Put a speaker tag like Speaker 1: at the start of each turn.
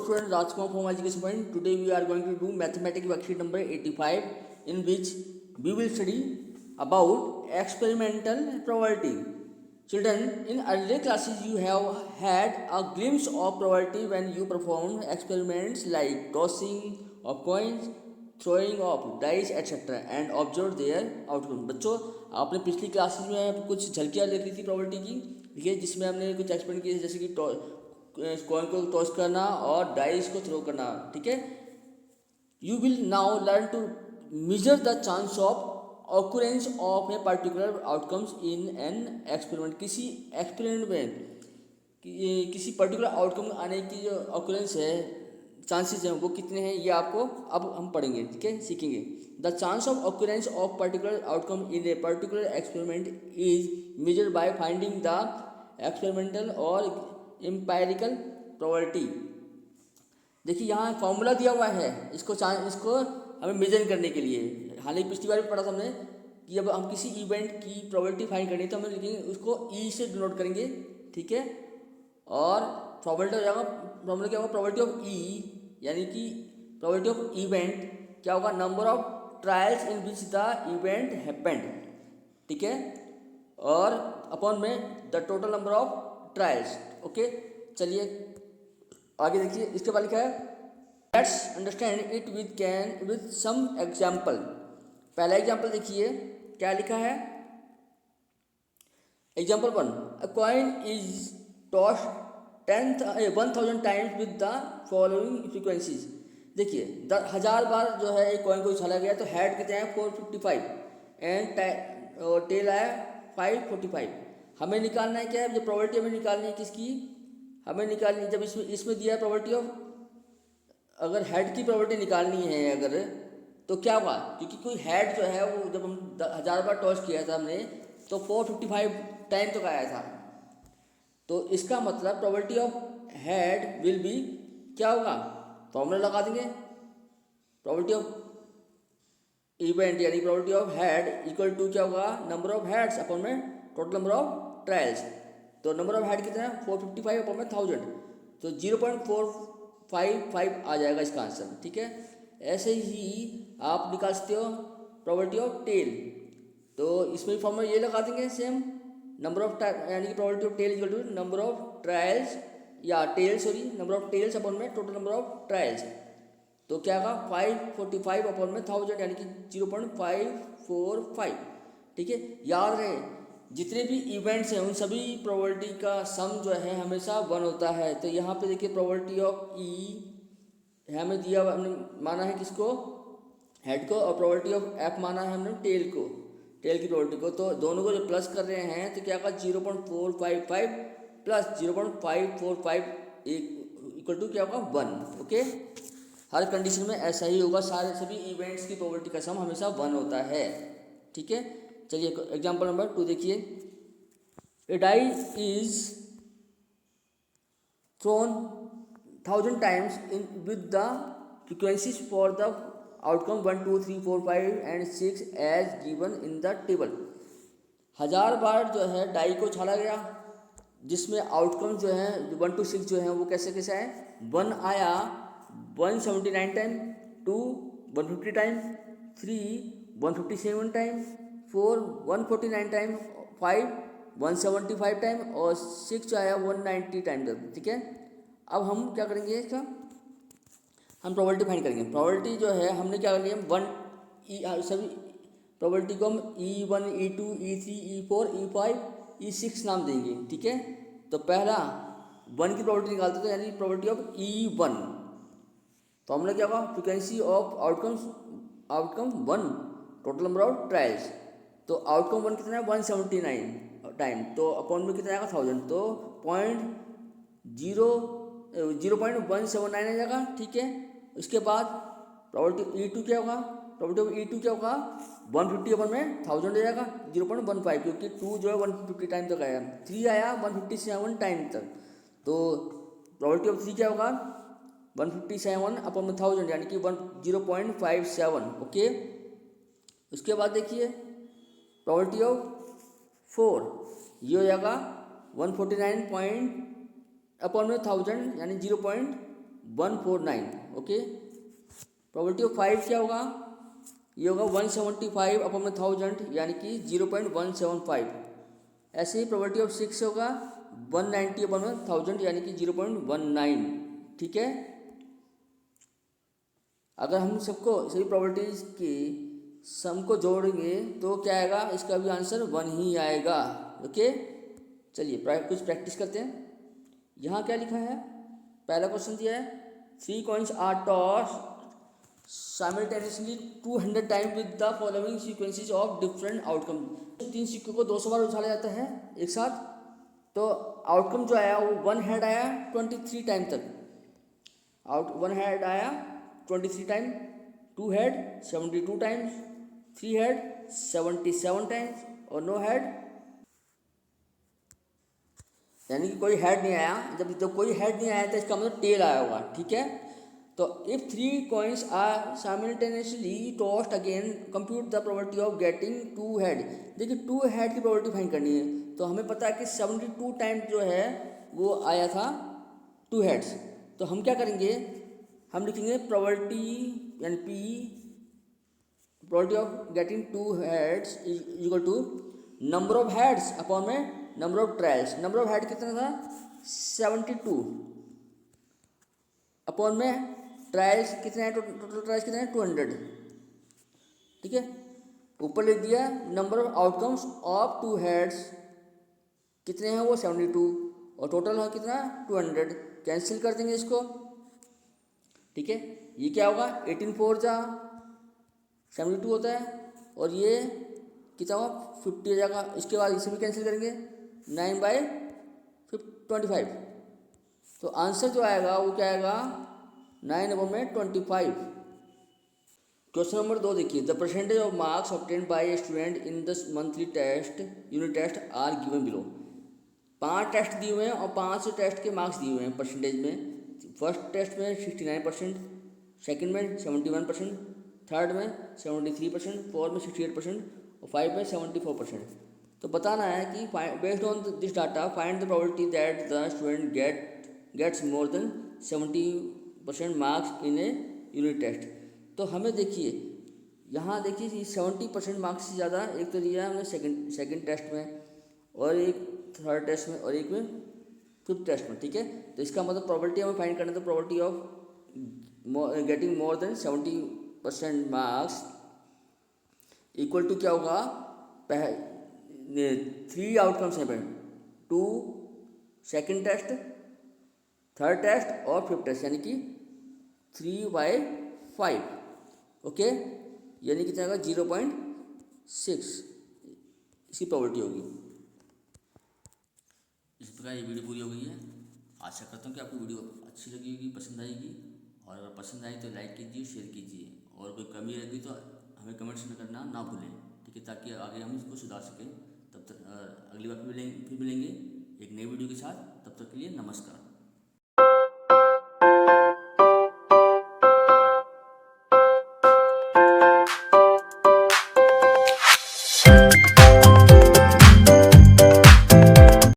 Speaker 1: students, Rajkumar from Education Point. Today we are going to do mathematics worksheet number 85, in which we will study about experimental probability. Children, in earlier classes you have had a glimpse of probability when you performed experiments like tossing of coins, throwing of dice etc. and observe their outcome. बच्चों, आपने पिछली classes में कुछ झलकियाँ देखी थी probability की, ठीक है, जिसमें हमने कुछ एक्सपेरिमेंट किए जैसे कि कॉइन को टॉस करना और डाइस को थ्रो करना, ठीक है. You will now learn to measure the chance of occurrence of a particular outcomes in an experiment. किसी एक्सपेरिमेंट में किसी पर्टिकुलर आउटकम आने की जो ऑक्यूरेंस है, चांसेस हैं, वो कितने हैं, ये आपको अब हम पढ़ेंगे, ठीक है, सीखेंगे. The chance of occurrence of particular outcome in a particular experiment is measured by finding the experimental और एम्पायरिकल प्रोबेबिलिटी. देखिए यहाँ फॉर्मूला दिया हुआ है इसको हमें मेजर करने के लिए. हालांकि पिछली बार भी पढ़ा था हमने कि अब हम किसी इवेंट की प्रोबेबिलिटी फाइंड करनी है तो हम लिखेंगे उसको ई से डिनोट करेंगे, ठीक है. और प्रोबेबिलिटी हो जाएगा, फॉर्मूला क्या होगा, प्रोबेबिलिटी ऑफ ई, यानी कि प्रोबेबिलिटी ऑफ इवेंट क्या होगा, number of trials in which the event happened, ठीक है, और अपॉन में the total number of trials. Okay, चलिए आगे देखिए. इसके बाद लिखा है let's understand it with some example. पहला एग्जाम्पल देखिए क्या लिखा है. Example 1, a coin is toss 1000 times with the following frequencies. देखिए 1000 बार जो है एक कॉइन को उछाला गया तो हेड कितने हैं 455 एंड टेल आया 545. हमें निकालना है क्या है, जो प्रोबेबिलिटी हमें निकालनी है किसकी, हमें निकालनी है जब इसमें दिया है प्रोबेबिलिटी ऑफ, अगर हेड की प्रोबेबिलिटी निकालनी है अगर, तो क्या हुआ, क्योंकि कोई हेड जो है वो जब हम 1000 बार टॉस किया था हमने तो 455 टाइम तक आया था. तो इसका मतलब probability of head will be क्या होगा, फॉर्मूला लगा देंगे, प्रोबेबिलिटी ऑफ इवेंट यानी probability of head equal to क्या होगा, नंबर ऑफ हेड्स अपॉन में टोटल नंबर ऑफ ट्रायल्स. तो नंबर ऑफ हेड कितना है 455 अपॉन में 1000, तो 0.455 आ जाएगा इसका आंसर, ठीक है. ऐसे ही आप निकाल सकते हो प्रोबेबिलिटी ऑफ टेल. तो इसमें भी फॉर्मूला ये लगा देंगे सेम, नंबर ऑफ यानी कि probability of tail equal to number of trials या tail sorry number of tails upon में टोटल नंबर ऑफ ट्रायल्स. तो क्या होगा 545 अपॉन में 1000 यानी कि 0.545, ठीक है. याद रहे जितने भी इवेंट्स हैं उन सभी प्रोबेबिलिटी का सम जो है हमेशा 1 होता है. तो यहाँ पे देखिए प्रोबेबिलिटी ऑफ ई हमें दिया, हमने माना है किसको, हेड को, और प्रोबेबिलिटी ऑफ एफ माना है हमने टेल को, टेल की प्रोबेबिलिटी को. तो दोनों को जो प्लस कर रहे हैं तो क्या होगा 0.455 प्लस 0.545 इक्वल टू क्या होगा 1. ओके, हर कंडीशन में ऐसा ही होगा, सारे सभी इवेंट्स की प्रोबेबिलिटी का सम हमेशा 1 होता है, ठीक है. चलिए एग्जाम्पल नंबर 2 देखिए. A die is thrown 1000 times in with the frequencies for the outcome 1 2 3 4 5 and 6 as given in the table. 1000 बार जो है डाई को छाड़ा गया जिसमें आउटकम जो है 1 to 6 जो है वो कैसे कैसे आए, 1 आया 179 time, 2 150 time, 3 157 time, 4 149 time, 5 175 time और 6 आया 190 टाइम तक, ठीक है. अब हम क्या करेंगे, इसका हम प्रोबेबिलिटी फाइंड करेंगे. प्रोबेबिलिटी जो है हमने क्या करेंगे 1 सभी प्रोबेबिलिटी को हम E1 E2 E3 E4 E5 E6 नाम देंगे, ठीक है. तो पहला 1 की प्रोबेबिलिटी निकालते थे यानी प्रोबेबिलिटी ऑफ E1. तो हमने क्या होगा frequency of outcome 1 total number of trials. तो आउटकम 1 कितना है 179 टाइम, तो अपॉन में कितना आएगा 1000, तो 0.179 आ जाएगा, ठीक है. उसके बाद प्रोबेबिलिटी E2 क्या होगा, प्रोबेबिलिटी ऑफ E2 क्या होगा 150 अपॉन में 1000 हो जाएगा 0.15, क्योंकि 2 जो है 150 टाइम तक आया, 3 आया 157 टाइम तक. तो प्रोबेबिलिटी ऑफ 3 क्या होगा 157 अपॉन में 1000 यानी कि 0.57. ओके, उसके बाद देखिए प्रोबेबिलिटी ऑफ 4 ये हो जाएगा 149 अपॉन में 1000 यानी 149। ओके, प्रोबेबिलिटी ऑफ 5 क्या होगा, ये होगा 175 अपॉन में 1000 यानी कि 0.175। ऐसे ही प्रोबेबिलिटी ऑफ 6 होगा 190 अपॉन में 1000 यानी कि 0.19। ठीक है, अगर हम सबको सभी प्रोबेबिलिटीज की सम को जोड़ेंगे तो क्या आएगा, इसका भी आंसर 1 ही आएगा। ओके, चलिए कुछ प्रैक्टिस करते हैं। यहाँ क्या लिखा है, पहला क्वेश्चन दिया है 3 coins are toss simultaneously 200 time with the following sequences of different outcome. 3 सिक्कों को 200 बार उछाला जाता है एक साथ, तो आउटकम जो आया वो 1 हेड आया 23 टाइम तक। 1 हेड आया 23 time, 2 head 72 times, 3 head 77 times और नो हेड, यानी कि कोई हेड नहीं आया। जब कोई हेड नहीं आया तो इसका मतलब टेल आया होगा। ठीक है, तो if 3 coins are simultaneously tossed again compute the probability of getting 2 head. देखिए 2 हेड की प्रोबेबिलिटी फाइंड करनी है, तो हमें पता है कि 72 टाइम जो है वो आया था 2 हेड्स। तो हम क्या करेंगे, हम लिखेंगे प्रोबेबिलिटी यानी P probability of getting 2 heads is equal to number of heads upon में number of trials. Number of head कितना था 72 अपॉन में ट्रायल्स कितने हैं, टोटल ट्रायल्स कितने हैं 200। ठीक है, ऊपर लिख दिया number of outcomes of 2 heads कितने हैं वो 72 और टोटल है कितना 200। कैंसिल कर देंगे इसको। ठीक है, ये क्या होगा 18 4 जा 72 होता है और ये कितना होगा 50 हो जाएगा। इसके बाद इसे भी कैंसिल करेंगे 9/25। तो आंसर जो आएगा वो क्या आएगा 9/25। क्वेश्चन नंबर 2 देखिए, the percentage of marks obtained by a student in the monthly test unit test are given below. 5 test दिए हुए हैं और 5 टेस्ट के मार्क्स दिए हुए हैं परसेंटेज में। फर्स्ट टेस्ट में 69%, सेकंड में 71%, थर्ड में 73%, फोर्थ में 68% और 5 में 74%। तो बताना है कि based on this data find the probability that the student gets more than 70% marks in a unit test. तो हमें देखिए यहाँ देखिए 70% मार्क्स से ज़्यादा एक तो दिया है हमने सेकंड टेस्ट में और एक थर्ड टेस्ट में और एक में फिफ्थ टेस्ट में। ठीक है, तो इसका मतलब प्रोबेबिलिटी हमें फाइंड करना है, तो probability of getting more than 70% marks equal to क्या होगा, 3 आउटकम्स हैं 2 सेकंड टेस्ट, थर्ड टेस्ट और फिफ्थ टेस्ट, यानी कि 3/5। ओके, यानी कितना होगा 0.6 इसकी प्रोबेबिलिटी होगी। इस प्रकार ये वीडियो पूरी हो गई है। आशा करता हूँ कि आपको वीडियो अच्छी लगी होगी, पसंद आएगी, और अगर पसंद आई तो लाइक कीजिए, शेयर कीजिए, और कोई कमी रहेगी तो हमें कमेंट्स में करना ना भूलें। ठीक है, ताकि आगे हम इसको सुधार सकें। तब तक अगली बार फिर मिलेंगे एक नई वीडियो के साथ। तब तक के लिए नमस्कार।